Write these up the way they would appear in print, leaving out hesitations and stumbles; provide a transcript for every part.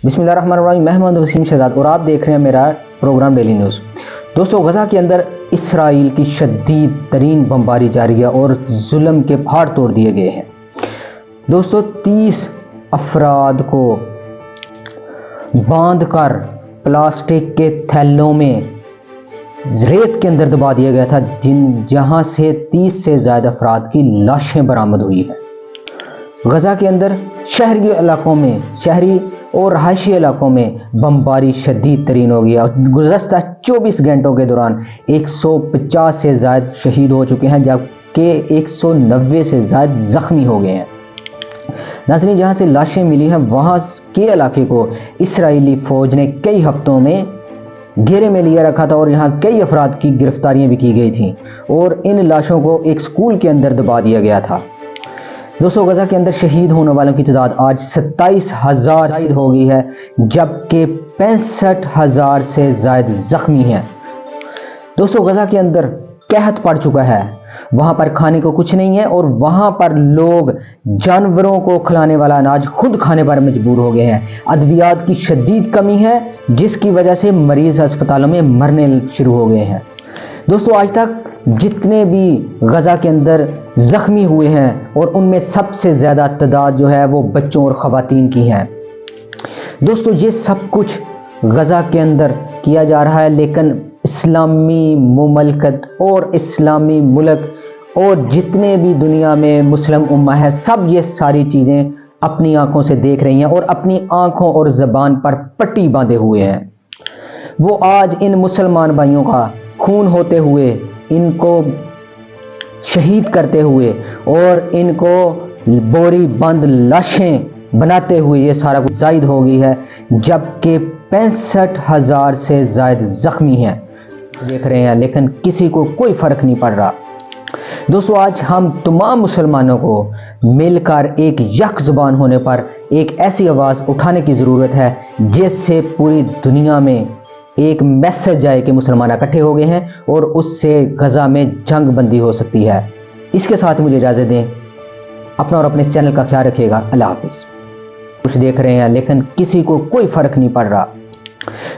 بسم اللہ الرحمن الرحیم، میں محمد وسیم شہزاد اور آپ دیکھ رہے ہیں میرا پروگرام ڈیلی نیوز۔ دوستو، غزہ کے اندر اسرائیل کی شدید ترین بمباری جاری ہے اور ظلم کے پہاڑ توڑ دیے گئے ہیں۔ دوستو، 30 افراد کو باندھ کر پلاسٹک کے تھیلوں میں ریت کے اندر دبا دیا گیا تھا، جہاں سے 30 سے زائد افراد کی لاشیں برآمد ہوئی ہیں۔ غزہ کے اندر شہری اور رہائشی علاقوں میں بمباری شدید ترین ہو گئی ہے۔ گزشتہ 24 گھنٹوں کے دوران 150 سے زائد شہید ہو چکے ہیں، جبکہ 190 سے زائد زخمی ہو گئے ہیں۔ ناظرین، جہاں سے لاشیں ملی ہیں وہاں کے علاقے کو اسرائیلی فوج نے کئی ہفتوں میں گھیرے میں لیے رکھا تھا اور یہاں کئی افراد کی گرفتاریاں بھی کی گئی تھیں اور ان لاشوں کو ایک سکول کے اندر دبا دیا گیا تھا۔ دوستو، غزہ کے اندر شہید ہونے والوں کی تعداد آج 27,000 سے ہو گئی ہے، جبکہ 65,000 سے زائد زخمی ہیں۔ دوستو، غزہ کے اندر قحط پڑ چکا ہے، وہاں پر کھانے کو کچھ نہیں ہے اور وہاں پر لوگ جانوروں کو کھلانے والا اناج خود کھانے پر مجبور ہو گئے ہیں۔ ادویات کی شدید کمی ہے، جس کی وجہ سے مریض ہسپتالوں میں مرنے شروع ہو گئے ہیں۔ دوستو، آج تک جتنے بھی غزہ کے اندر زخمی ہوئے ہیں اور ان میں سب سے زیادہ تعداد جو ہے وہ بچوں اور خواتین کی ہیں۔ دوستو، یہ سب کچھ غزہ کے اندر کیا جا رہا ہے، لیکن اسلامی مملکت اور اسلامی ملک اور جتنے بھی دنیا میں مسلم امہ ہے، سب یہ ساری چیزیں اپنی آنکھوں سے دیکھ رہی ہیں اور اپنی آنکھوں اور زبان پر پٹی باندھے ہوئے ہیں۔ وہ آج ان مسلمان بھائیوں کا خون ہوتے ہوئے، ان کو شہید کرتے ہوئے اور ان کو بوری بند لاشیں بناتے ہوئے یہ سارا کچھ زائد ہو گئی ہے، جبکہ 65,000 سے زائد زخمی ہیں دیکھ رہے ہیں، لیکن کسی کو کوئی فرق نہیں پڑ رہا۔ دوستو، آج ہم تمام مسلمانوں کو مل کر ایک یک زبان ہونے پر ایک ایسی آواز اٹھانے کی ضرورت ہے جس سے پوری دنیا میں ایک میسج جائے کہ مسلمان اکٹھے ہو گئے ہیں اور اس سے غزہ میں جنگ بندی ہو سکتی ہے۔ اس کے ساتھ مجھے اجازت دیں، اپنا اور اپنے اس چینل کا خیال رکھیے گا۔ اللہ حافظ۔ کچھ دیکھ رہے ہیں لیکن کسی کو کوئی فرق نہیں پڑ رہا۔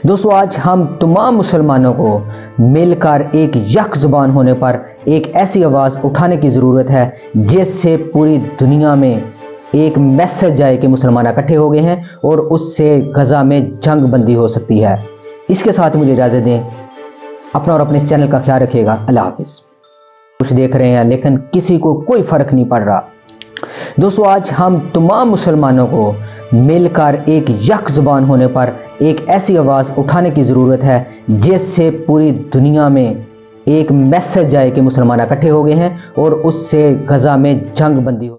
دوستو، آج ہم تمام مسلمانوں کو مل کر ایک یک زبان ہونے پر ایک ایسی آواز اٹھانے کی ضرورت ہے جس سے پوری دنیا میں ایک میسج جائے کہ مسلمان اکٹھے ہو گئے ہیں اور اس سے غزہ میں جنگ بندی ہو سکتی ہے۔ اس کے ساتھ مجھے اجازت دیں، اپنا اور اپنے اس چینل کا خیال رکھیے گا۔ اللہ حافظ۔ کچھ دیکھ رہے ہیں لیکن کسی کو کوئی فرق نہیں پڑ رہا۔ دوستو، آج ہم تمام مسلمانوں کو مل کر ایک یک زبان ہونے پر ایک ایسی آواز اٹھانے کی ضرورت ہے جس سے پوری دنیا میں ایک میسج جائے کہ مسلمان اکٹھے ہو گئے ہیں اور اس سے غزہ میں جنگ بندی ہو